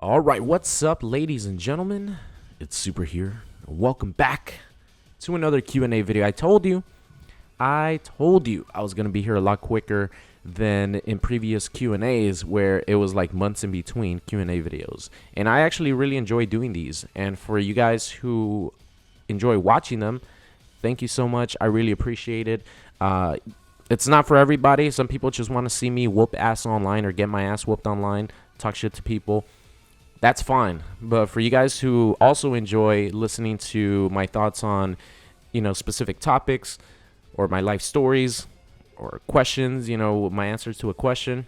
All right, what's up, ladies and gentlemen? It's Super here. Welcome back to another Q&A video. I told you I was going to be here a lot quicker than in previous Q&As where it was like months in between Q&A videos. And I actually really enjoy doing these. And for you guys who enjoy watching them, thank you so much. I really appreciate it. It's not for everybody. Some people just want to see me whoop ass online or get my ass whooped online, talk shit to people. That's fine. But for you guys who also enjoy listening to my thoughts on, specific topics or my life stories or questions, my answers to a question,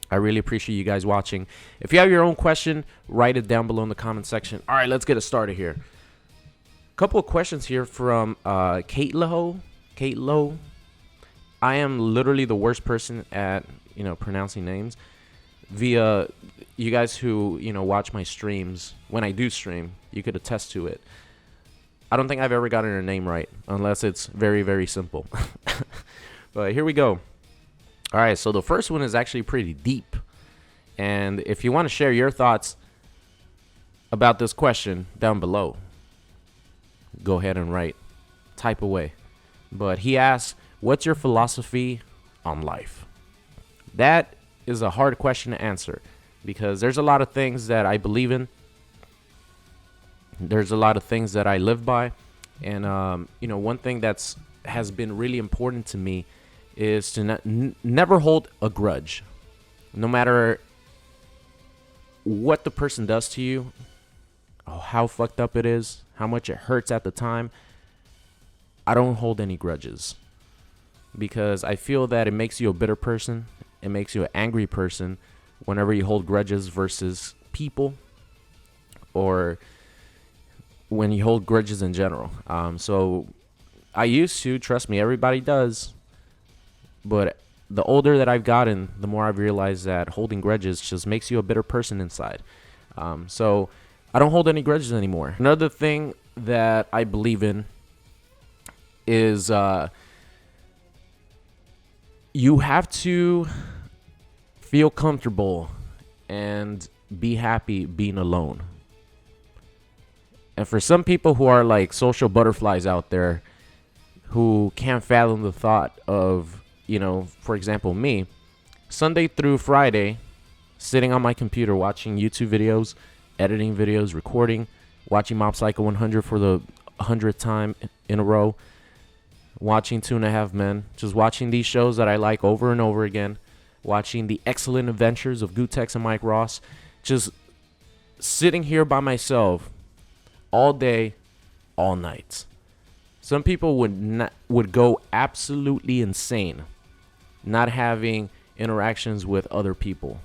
I really appreciate you guys watching. If you have your own question, write it down below in the comment section. All right, let's get it started here. A couple of questions here from Kate Lowe. I am literally the worst person at, pronouncing names. Via you guys who, watch my streams, when I do stream, you could attest to it. I don't think I've ever gotten her name right, unless it's very, very simple. But here we go. All right, so the first one is actually pretty deep. And if you want to share your thoughts about this question down below, go ahead and write. Type away. But he asks, what's your philosophy on life? That is a hard question to answer because there's a lot of things that I believe in. There's a lot of things that I live by. And, one thing has been really important to me is to never hold a grudge. No matter what the person does to you, how fucked up it is, how much it hurts at the time, I don't hold any grudges. Because I feel that it makes you a bitter person. It makes you an angry person whenever you hold grudges versus people or when you hold grudges in general. So I used to, trust me, everybody does. But the older that I've gotten, the more I've realized that holding grudges just makes you a bitter person inside. So I don't hold any grudges anymore. Another thing that I believe in is you have to feel comfortable and be happy being alone. And for some people who are like social butterflies out there who can't fathom the thought of, for example, me, Sunday through Friday, sitting on my computer watching YouTube videos, editing videos, recording, watching Mob Psycho 100 for the 100th time in a row, watching 2.5 Men, just watching these shows that I like over and over again, watching The Excellent Adventures of Gutex and Mike Ross, just sitting here by myself all day, all night. Some people would go absolutely insane not having interactions with other people.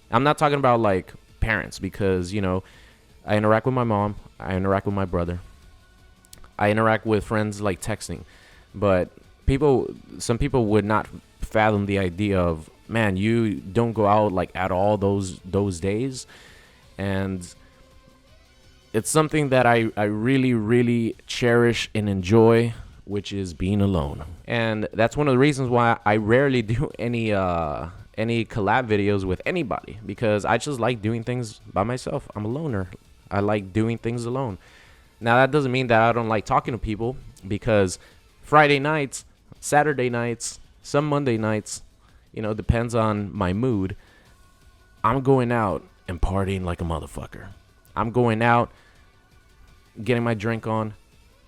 I'm not talking about like parents because, I interact with my mom, I interact with my brother, I interact with friends like texting. But some people would not fathom the idea of, man, you don't go out like at all those days. And it's something that I really, really cherish and enjoy, which is being alone. And that's one of the reasons why I rarely do any collab videos with anybody, because I just like doing things by myself. I'm a loner. I like doing things alone. Now, that doesn't mean that I don't like talking to people, because Friday nights, Saturday nights, some Monday nights, depends on my mood, I'm going out and partying like a motherfucker. I'm going out, getting my drink on,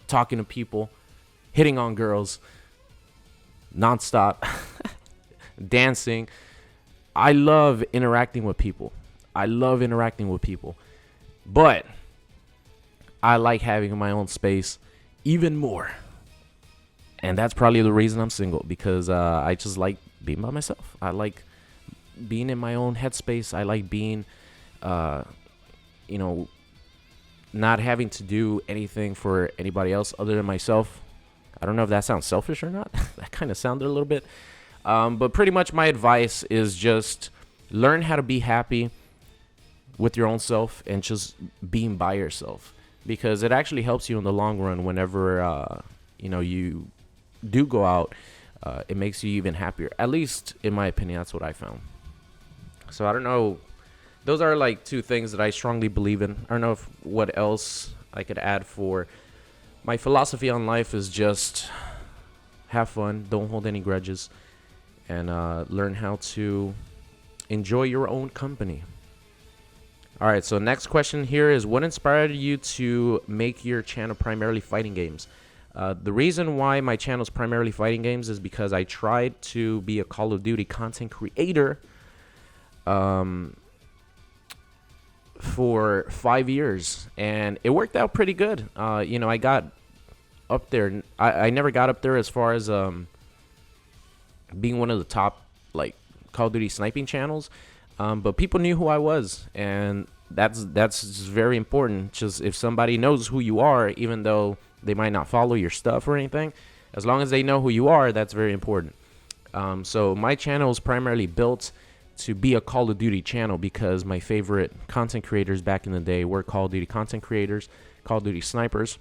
talking to people, hitting on girls, nonstop, dancing. I love interacting with people. But I like having my own space even more. And that's probably the reason I'm single, because I just like being by myself. I like being in my own headspace. I like being, not having to do anything for anybody else other than myself. I don't know if that sounds selfish or not. That kind of sounded a little bit. But pretty much my advice is just learn how to be happy with your own self and just being by yourself, because it actually helps you in the long run whenever, you do go out. It makes you even happier. At least in my opinion, that's what I found. So I don't know those are like two things that I strongly believe in. I don't know what else I could add for. My philosophy on life is just have fun, don't hold any grudges, and learn how to enjoy your own company. All right, so next question here is, what inspired you to make your channel primarily fighting games? The reason why my channel is primarily fighting games is because I tried to be a Call of Duty content creator for 5 years, and it worked out pretty good. You know, I got up there. I never got up there as far as being one of the top like Call of Duty sniping channels, but people knew who I was, and that's just very important. Just if somebody knows who you are, even though they might not follow your stuff or anything, as long as they know who you are, that's very important. So my channel is primarily built to be a Call of Duty channel because my favorite content creators back in the day were Call of Duty content creators, Call of Duty snipers.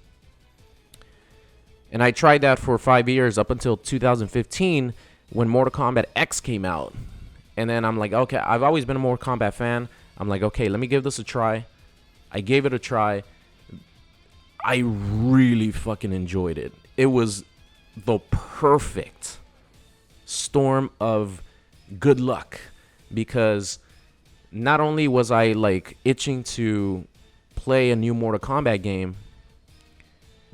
And I tried that for 5 years up until 2015 when Mortal Kombat X came out. And then I'm like, okay, I've always been a Mortal Kombat fan. I'm like, okay, let me give this a try. I gave it a try. I really fucking enjoyed it. It was the perfect storm of good luck because not only was I like itching to play a new Mortal Kombat game,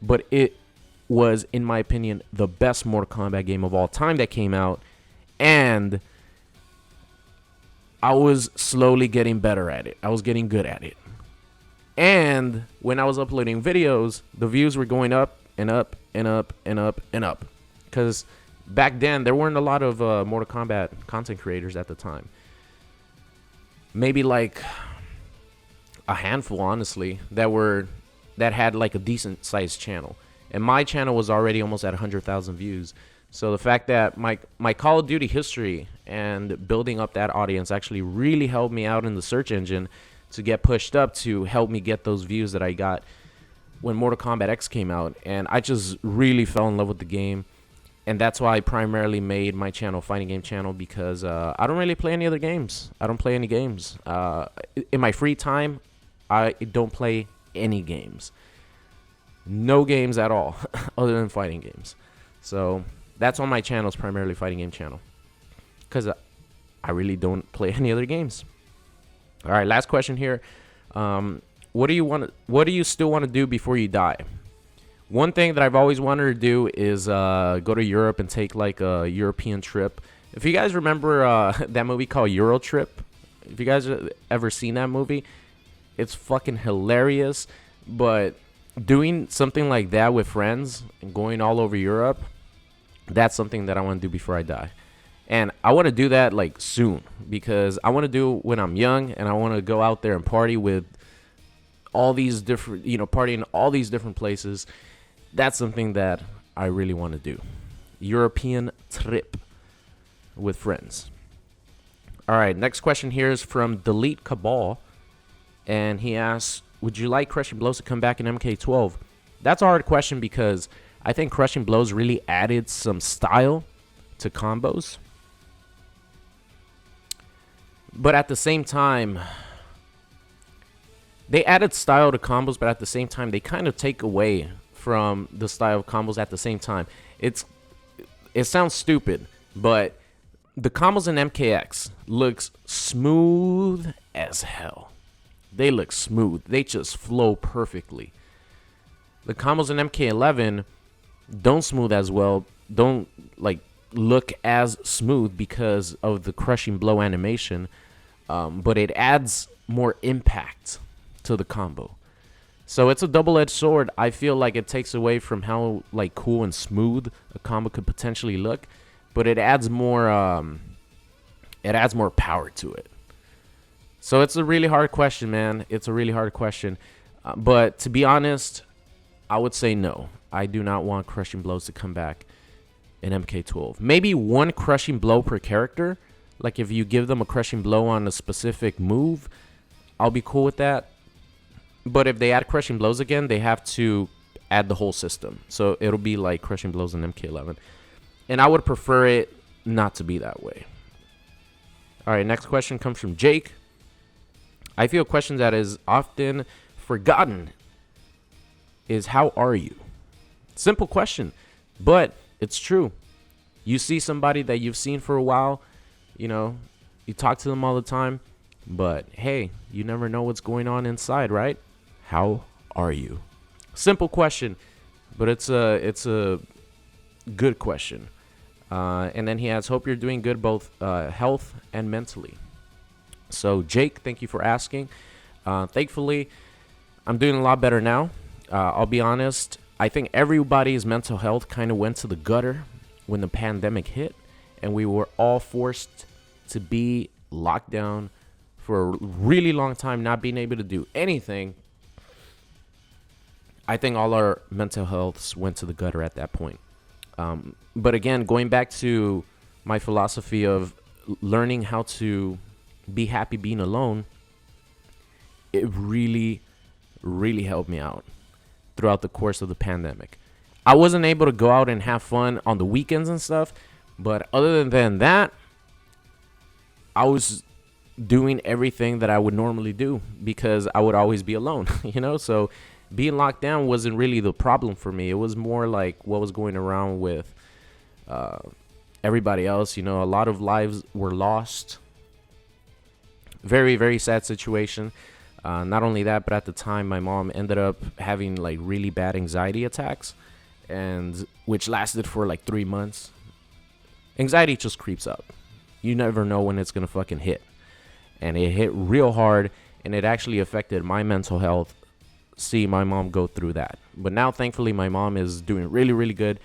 but it was, in my opinion, the best Mortal Kombat game of all time that came out, and I was slowly getting better at it. I was getting good at it. And when I was uploading videos, the views were going up and up and up and up and up. Because back then, there weren't a lot of Mortal Kombat content creators at the time. Maybe like a handful, honestly, that had like a decent sized channel. And my channel was already almost at 100,000 views. So the fact that my Call of Duty history and building up that audience actually really helped me out in the search engine to get pushed up to help me get those views that I got when Mortal Kombat X came out. And I just really fell in love with the game. And that's why I primarily made my channel fighting game channel, because I don't really play any other games. I don't play any games. In my free time, I don't play any games. No games at all other than fighting games. So that's why my channel is primarily fighting game channel, because I really don't play any other games. All right, last question here. What do you still want to do before you die? One thing that I've always wanted to do is go to Europe and take like a European trip. If you guys remember that movie called Euro Trip, if you guys have ever seen that movie, it's fucking hilarious. But doing something like that with friends and going all over Europe, that's something that I want to do before I die. And I want to do that like soon, because I want to do it when I'm young, and I want to go out there and party with all these different, party in all these different places. That's something that I really want to do. European trip with friends. All right, next question here is from Delete Cabal, and he asks, would you like Krushing Blows to come back in MK12? That's a hard question because I think Krushing Blows really added some style to combos. But at the same time, they added style to combos, but at the same time, they kind of take away from the style of combos at the same time. It sounds stupid, but the combos in MKX looks smooth as hell. They look smooth. They just flow perfectly. The combos in MK11 don't smooth as well. Don't like look as smooth because of the crushing blow animation, but it adds more impact to the combo. So it's a double-edged sword. I feel like it takes away from how like cool and smooth a combo could potentially look, but it adds more power to it. So it's a really hard question, man. It's a really hard question. But to be honest, I would say no. I do not want Krushing Blows to come back in MK12. Maybe one Krushing Blow per character. Like if you give them a Krushing Blow on a specific move, I'll be cool with that. But if they add Krushing Blows again, they have to add the whole system. So it'll be like Krushing Blows in MK11. And I would prefer it not to be that way. All right, next question comes from Jake. I feel a question that is often forgotten is, how are you? Simple question, but it's true. You see somebody that you've seen for a while, you know, you talk to them all the time, but hey, you never know what's going on inside, right? How are you? Simple question, but it's a good question. And then he adds, hope you're doing good, both health and mentally. So Jake, thank you for asking. Thankfully, I'm doing a lot better now. I'll be honest, I think everybody's mental health kind of went to the gutter when the pandemic hit, and we were all forced to be locked down for a really long time, not being able to do anything. I think all our mental healths went to the gutter at that point. But again, going back to my philosophy of learning how to be happy being alone, it really, really helped me out throughout the course of the pandemic. I wasn't able to go out and have fun on the weekends and stuff, but other than that, I was doing everything that I would normally do because I would always be alone, you know? So being locked down wasn't really the problem for me. It was more like what was going around with everybody else. You know, a lot of lives were lost. Very, very sad situation. Not only that, but at the time, my mom ended up having like really bad anxiety attacks, and which lasted for like 3 months. Anxiety just creeps up. You never know when it's gonna fucking hit, and it hit real hard, and it actually affected my mental health. See my mom go through that, but now thankfully my mom is doing really, really good,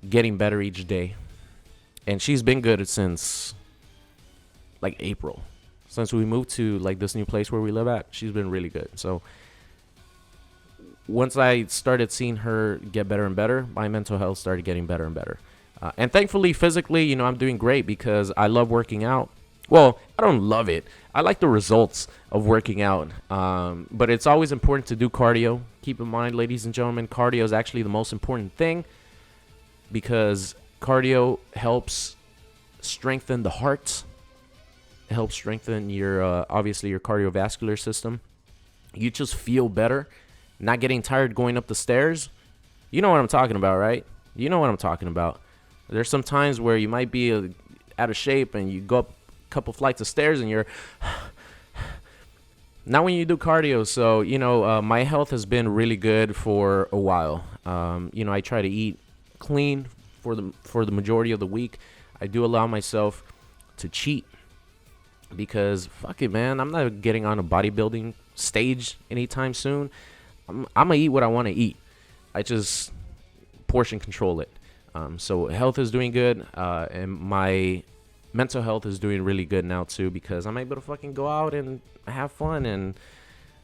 getting better each day, and she's been good since like April. Since we moved to like this new place where we live at, she's been really good. So once I started seeing her get better and better, my mental health started getting better and better. And thankfully, physically, you know, I'm doing great because I love working out. Well, I don't love it. I like the results of working out. But it's always important to do cardio. Keep in mind, ladies and gentlemen, cardio is actually the most important thing because cardio helps strengthen the heart. It helps strengthen your, obviously, your cardiovascular system. You just feel better. Not getting tired going up the stairs. You know what I'm talking about, right? You know what I'm talking about. There's some times where you might be out of shape and you go up a couple flights of stairs and you're not when you do cardio. So, you know, my health has been really good for a while. You know, I try to eat clean for the majority of the week. I do allow myself to cheat because fuck it, man, I'm not getting on a bodybuilding stage anytime soon. I'm gonna eat what I want to eat. I just portion control it. So health is doing good, and my mental health is doing really good now too because I'm able to fucking go out and have fun, and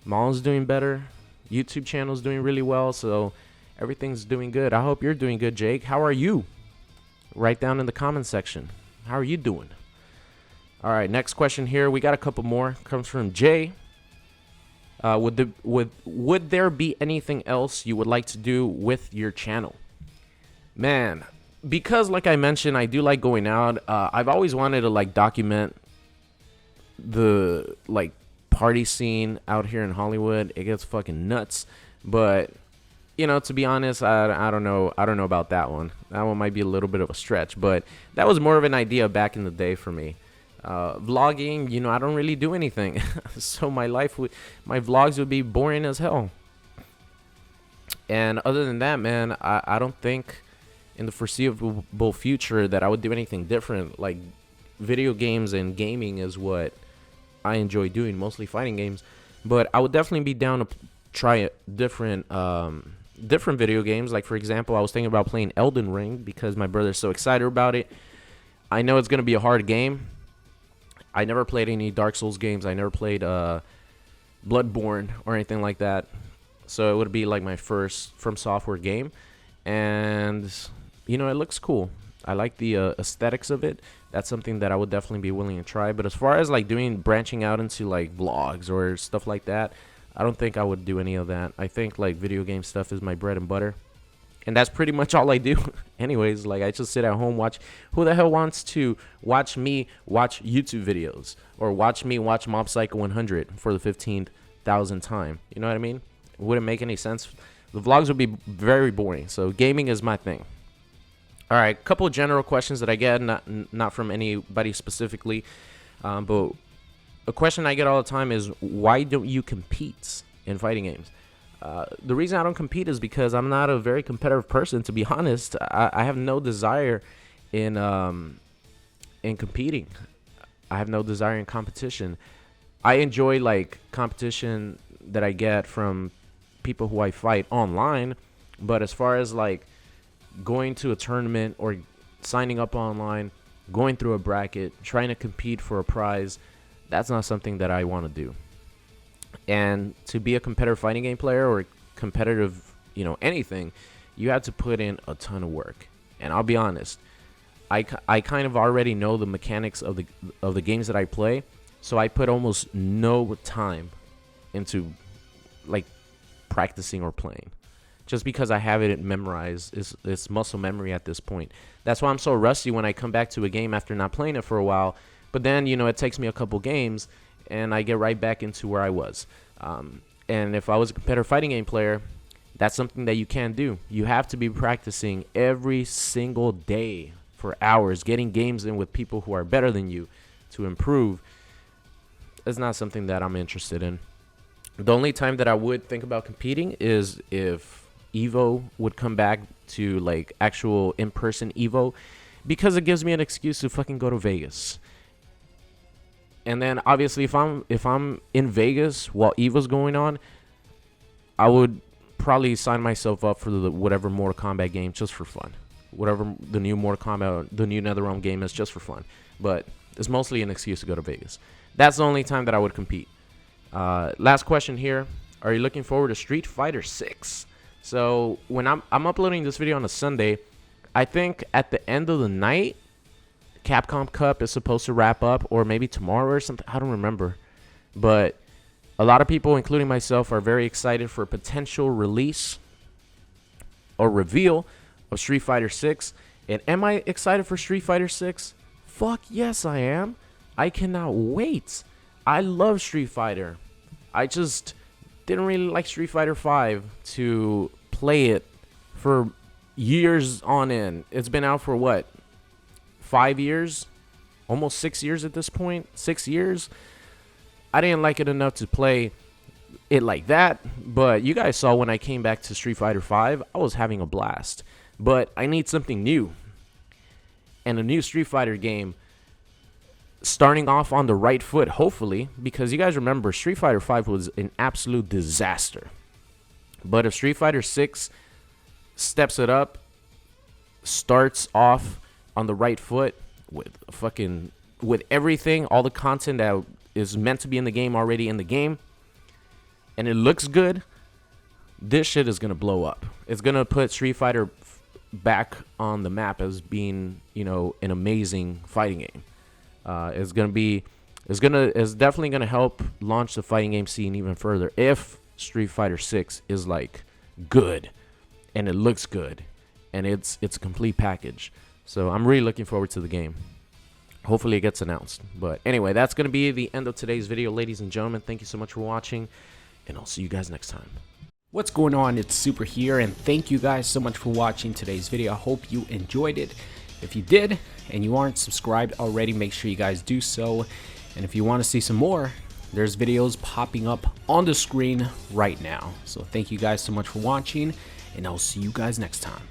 mom's doing better. YouTube channel's doing really well, so everything's doing good. I hope you're doing good, Jake. How are you? Write down in the comment section. How are you doing? All right, next question here. We got a couple more. Comes from Jay. Would there be anything else you would like to do with your channel? Man, because like I mentioned, I do like going out. I've always wanted to like document the like party scene out here in Hollywood. It gets fucking nuts, but you know, to be honest, I don't know about that one. That one might be a little bit of a stretch, but that was more of an idea back in the day for me. Vlogging, you know, I don't really do anything, so my vlogs would be boring as hell. And other than that, man, I don't think in the foreseeable future that I would do anything different. Like video games and gaming is what I enjoy doing, mostly fighting games. But I would definitely be down to try different video games. Like for example, I was thinking about playing Elden Ring because my brother's so excited about it. I know it's gonna be a hard game. I never played any Dark Souls games. I never played Bloodborne or anything like that. So it would be like my first From Software game. And, you know, it looks cool. I like the aesthetics of it. That's something that I would definitely be willing to try. But as far as like branching out into like vlogs or stuff like that, I don't think I would do any of that. I think like video game stuff is my bread and butter. And that's pretty much all I do. Anyways, like I just sit at home, watch. Who the hell wants to watch me watch YouTube videos or watch me watch Mob Psycho 100 for the 15,000th time? You know what I mean? It wouldn't make any sense. The vlogs would be very boring. So gaming is my thing. All right, couple of general questions that I get, not from anybody specifically, but a question I get all the time is, why don't you compete in fighting games? The reason I don't compete is because I'm not a very competitive person, to be honest. I have no desire in competing. I have no desire in competition. I enjoy like competition that I get from people who I fight online, but as far as like going to a tournament or signing up online, going through a bracket, trying to compete for a prize, that's not something that I want to do. And to be a competitive fighting game player or competitive, you know, anything, you have to put in a ton of work. And I'll be honest, I kind of already know the mechanics of the games that I play, so I put almost no time into like practicing or playing. Just because I have it memorized, it's muscle memory at this point. That's why I'm so rusty when I come back to a game after not playing it for a while. But then, you know, it takes me a couple games, and I get right back into where I was. And if I was a competitive fighting game player, that's something that you can't do. You have to be practicing every single day for hours, getting games in with people who are better than you to improve. It's not something that I'm interested in. The only time that I would think about competing is if EVO would come back to like actual in-person EVO, because it gives me an excuse to fucking go to Vegas. And then obviously if I'm in Vegas while EVO's going on, I would probably sign myself up for the whatever Mortal Kombat game just for fun. Whatever the new Mortal Kombat, the new NetherRealm game is, just for fun. But it's mostly an excuse to go to Vegas. That's the only time that I would compete. Last question here. Are you looking forward to Street Fighter 6? So when I'm uploading this video on a Sunday, I think at the end of the night, Capcom Cup is supposed to wrap up, or maybe tomorrow or something. I don't remember. But a lot of people, including myself, are very excited for a potential release or reveal of Street Fighter 6. And am I excited for Street Fighter 6? Fuck yes, I am. I cannot wait. I love Street Fighter. I just didn't really like Street Fighter 5 to play it for years on end. It's been out for what? 5 years? Almost 6 years at this point? 6 years? I didn't like it enough to play it like that, but you guys saw when I came back to Street Fighter 5, I was having a blast. But I need something new. And a new Street Fighter game starting off on the right foot, hopefully, because you guys remember Street Fighter 5 was an absolute disaster. But if Street Fighter 6 steps it up, starts off on the right foot with everything, all the content that is meant to be in the game already in the game, and it looks good, this shit is gonna blow up. It's gonna put Street Fighter back on the map as being, you know, an amazing fighting game. It's definitely gonna help launch the fighting game scene even further if Street Fighter 6 is like good and it looks good and it's a complete package. So I'm really looking forward to the game. Hopefully it gets announced. But anyway, that's gonna be the end of today's video, ladies and gentlemen. Thank you so much for watching, and I'll see you guys next time. What's going on? It's Super here, and thank you guys so much for watching today's video. I hope you enjoyed it. If you did and you aren't subscribed already, make sure you guys do so. And if you want to see some more, there's videos popping up on the screen right now. So thank you guys so much for watching, and I'll see you guys next time.